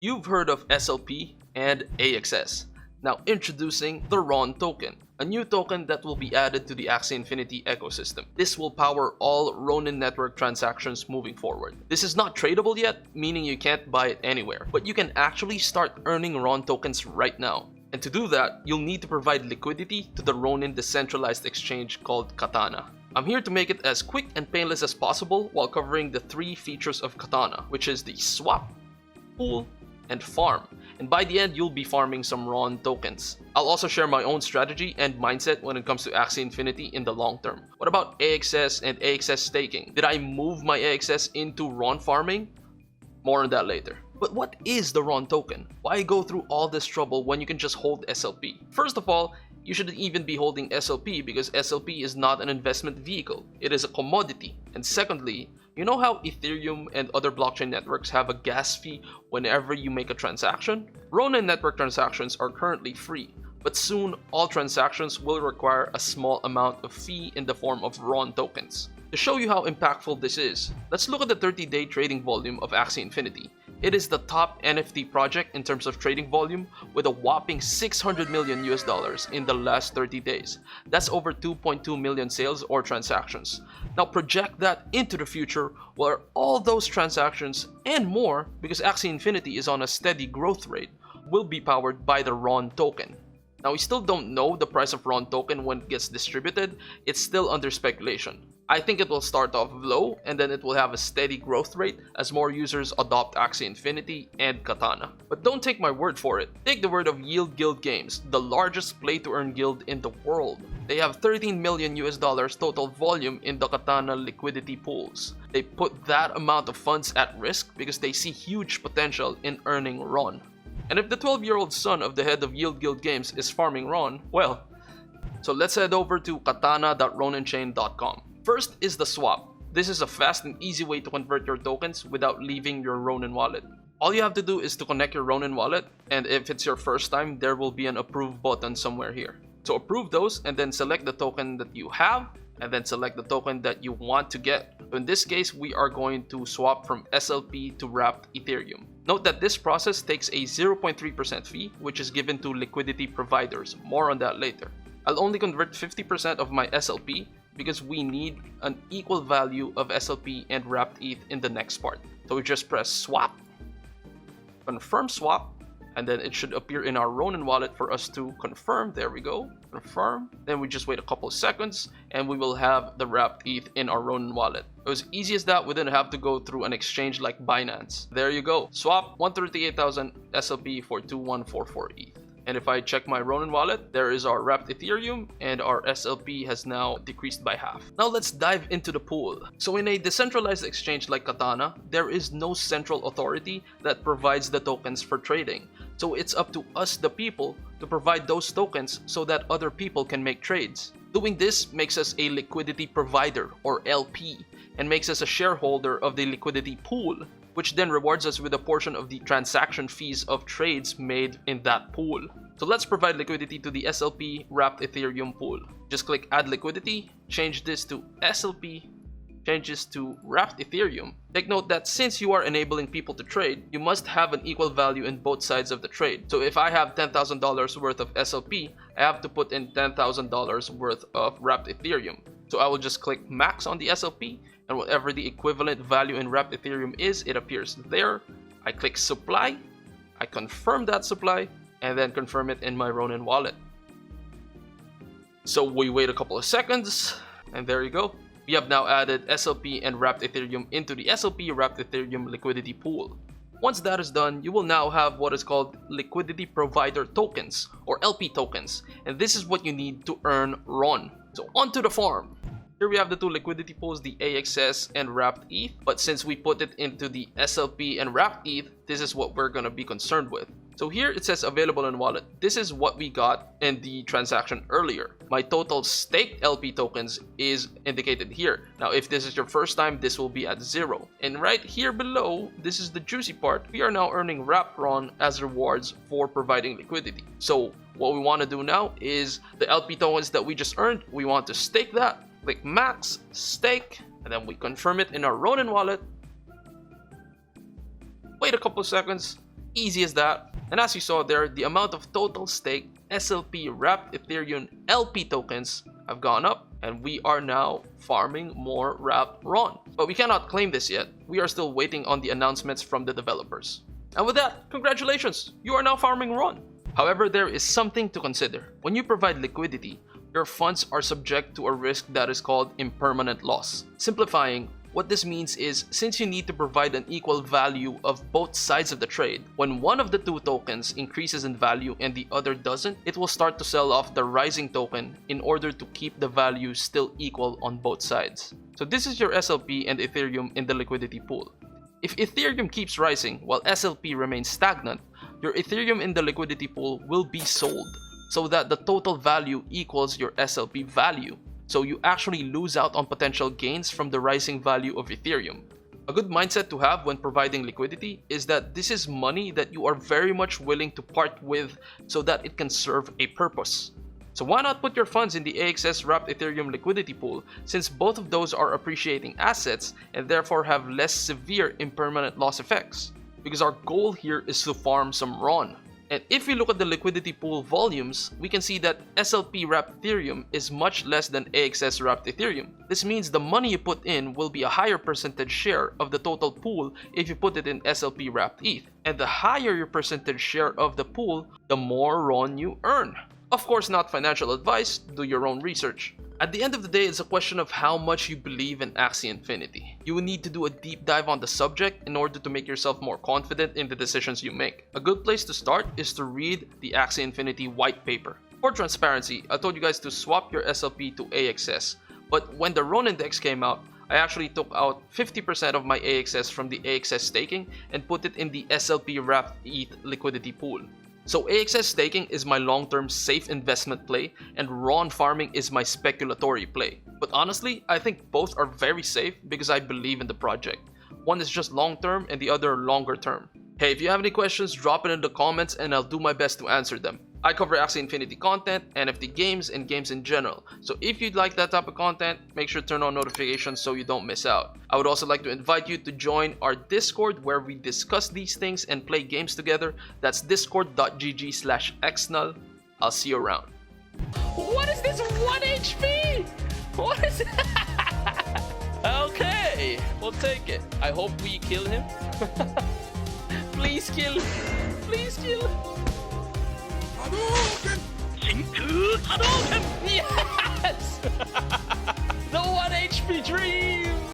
You've heard of SLP and AXS. Now introducing the RON token, a new token that will be added to the Axie Infinity ecosystem. This will power all Ronin network transactions moving forward. This is not tradable yet, meaning you can't buy it anywhere, but you can actually start earning RON tokens right now. And to do that, you'll need to provide liquidity to the Ronin decentralized exchange called Katana. I'm here to make it as quick and painless as possible while covering the three features of Katana, which is the swap, pool, and farm. And by the end, you'll be farming some RON tokens. I'll also share my own strategy and mindset when it comes to Axie Infinity in the long term. What about AXS and AXS staking? Did I move my AXS into RON farming? More on that later. But what is the RON token? Why go through all this trouble when you can just hold SLP? First of all, you shouldn't even be holding SLP because SLP is not an investment vehicle. It is a commodity. And secondly, you know how Ethereum and other blockchain networks have a gas fee whenever you make a transaction? Ronin network transactions are currently free, but soon all transactions will require a small amount of fee in the form of RON tokens. To show you how impactful this is, let's look at the 30-day trading volume of Axie Infinity. It is the top NFT project in terms of trading volume with a whopping $600 million in the last 30 days. That's over 2.2 million sales or transactions. Now project that into the future where all those transactions and more, because Axie Infinity is on a steady growth rate, will be powered by the RON token. Now we still don't know the price of RON token when it gets distributed. It's still under speculation. I think it will start off low and then it will have a steady growth rate as more users adopt Axie Infinity and Katana. But don't take my word for it. Take the word of Yield Guild Games, the largest play-to-earn guild in the world. They have $13 million total volume in the Katana liquidity pools. They put that amount of funds at risk because they see huge potential in earning RON. And if the 12-year-old son of the head of Yield Guild Games is farming RON, well, so let's head over to katana.roninchain.com. First is the swap. This is a fast and easy way to convert your tokens without leaving your Ronin wallet. All you have to do is to connect your Ronin wallet, and if it's your first time, there will be an approve button somewhere here. So approve those and then select the token that you have and then select the token that you want to get. In this case, we are going to swap from SLP to wrapped Ethereum. Note that this process takes a 0.3% fee, which is given to liquidity providers. More on that later. I'll only convert 50% of my SLP because we need an equal value of SLP and wrapped ETH in the next part. So we just press swap, confirm swap, and then it should appear in our Ronin wallet for us to confirm. There we go, confirm. Then we just wait a couple of seconds and we will have the wrapped ETH in our Ronin wallet. It was easy as that. We didn't have to go through an exchange like Binance. There you go. Swap 138,000 SLP for 2144 ETH. And if I check my Ronin wallet, there is our wrapped Ethereum and our SLP has now decreased by half. Now let's dive into the pool. So in a decentralized exchange like Katana, there is no central authority that provides the tokens for trading. So it's up to us, the people, to provide those tokens so that other people can make trades. Doing this makes us a liquidity provider or LP and makes us a shareholder of the liquidity pool, which then rewards us with a portion of the transaction fees of trades made in that pool. So let's provide liquidity to the SLP wrapped Ethereum pool. Just click add liquidity, change this to SLP, change this to wrapped Ethereum. Take note that since you are enabling people to trade, you must have an equal value in both sides of the trade. So if I have $10,000 worth of SLP, I have to put in $10,000 worth of wrapped Ethereum. So I will just click max on the SLP, and whatever the equivalent value in wrapped Ethereum is, it appears there. I click supply, I confirm that supply, and then confirm it in my Ronin wallet. So we wait a couple of seconds, and there you go. We have now added SLP and wrapped Ethereum into the SLP wrapped Ethereum liquidity pool. Once that is done, you will now have what is called liquidity provider tokens or LP tokens, and this is what you need to earn RON. So onto the farm. Here we have the two liquidity pools, the AXS and wrapped ETH, but since we put it into the SLP and wrapped ETH, this is what we're gonna be concerned with. So here it says available in wallet. This is what we got in the transaction earlier. My total staked LP tokens is indicated here. Now, if this is your first time, this will be at 0. And right here below, this is the juicy part. We are now earning wrapped RON as rewards for providing liquidity. So what we want to do now is the LP tokens that we just earned, we want to stake that. Click max, stake, and then we confirm it in our Ronin wallet. Wait a couple of seconds, Easy as that. And as you saw there, the amount of total stake SLP wrapped Ethereum LP tokens have gone up, and we are now farming more wrapped RON. But we cannot claim this yet. We are still waiting on the announcements from the developers. And with that, congratulations, you are now farming RON. However, there is something to consider. When you provide liquidity, your funds are subject to a risk that is called impermanent loss. Simplifying, what this means is, since you need to provide an equal value of both sides of the trade, when one of the two tokens increases in value and the other doesn't, it will start to sell off the rising token in order to keep the value still equal on both sides. So this is your SLP and Ethereum in the liquidity pool. If Ethereum keeps rising while SLP remains stagnant, your Ethereum in the liquidity pool will be sold so that the total value equals your SLP value. So you actually lose out on potential gains from the rising value of Ethereum. A good mindset to have when providing liquidity is that this is money that you are very much willing to part with so that it can serve a purpose. So why not put your funds in the AXS wrapped Ethereum liquidity pool, since both of those are appreciating assets and therefore have less severe impermanent loss effects? Because our goal here is to farm some RON. And if we look at the liquidity pool volumes, we can see that SLP wrapped Ethereum is much less than AXS wrapped Ethereum. This means the money you put in will be a higher percentage share of the total pool if you put it in SLP wrapped ETH. And the higher your percentage share of the pool, the more RON you earn. Of course, not financial advice, do your own research. At the end of the day, it's a question of how much you believe in Axie Infinity. You will need to do a deep dive on the subject in order to make yourself more confident in the decisions you make. A good place to start is to read the Axie Infinity white paper. For transparency, I told you guys to swap your SLP to AXS, but when the RON index came out, I actually took out 50% of my AXS from the AXS staking and put it in the SLP wrapped ETH liquidity pool. So AXS staking is my long-term safe investment play and RON farming is my speculatory play. But honestly, I think both are very safe because I believe in the project. One is just long-term and the other longer-term. Hey, if you have any questions, drop it in the comments and I'll do my best to answer them. I cover Axie Infinity content, NFT games, and games in general. So if you'd like that type of content, make sure to turn on notifications so you don't miss out. I would also like to invite you to join our Discord where we discuss these things and play games together. That's discord.gg/xnull. I'll see you around. What is this 1 HP? What is it? Okay, we'll take it. I hope we kill him. Please kill. Please kill. Hadouken! Yes! The 1 HP dream!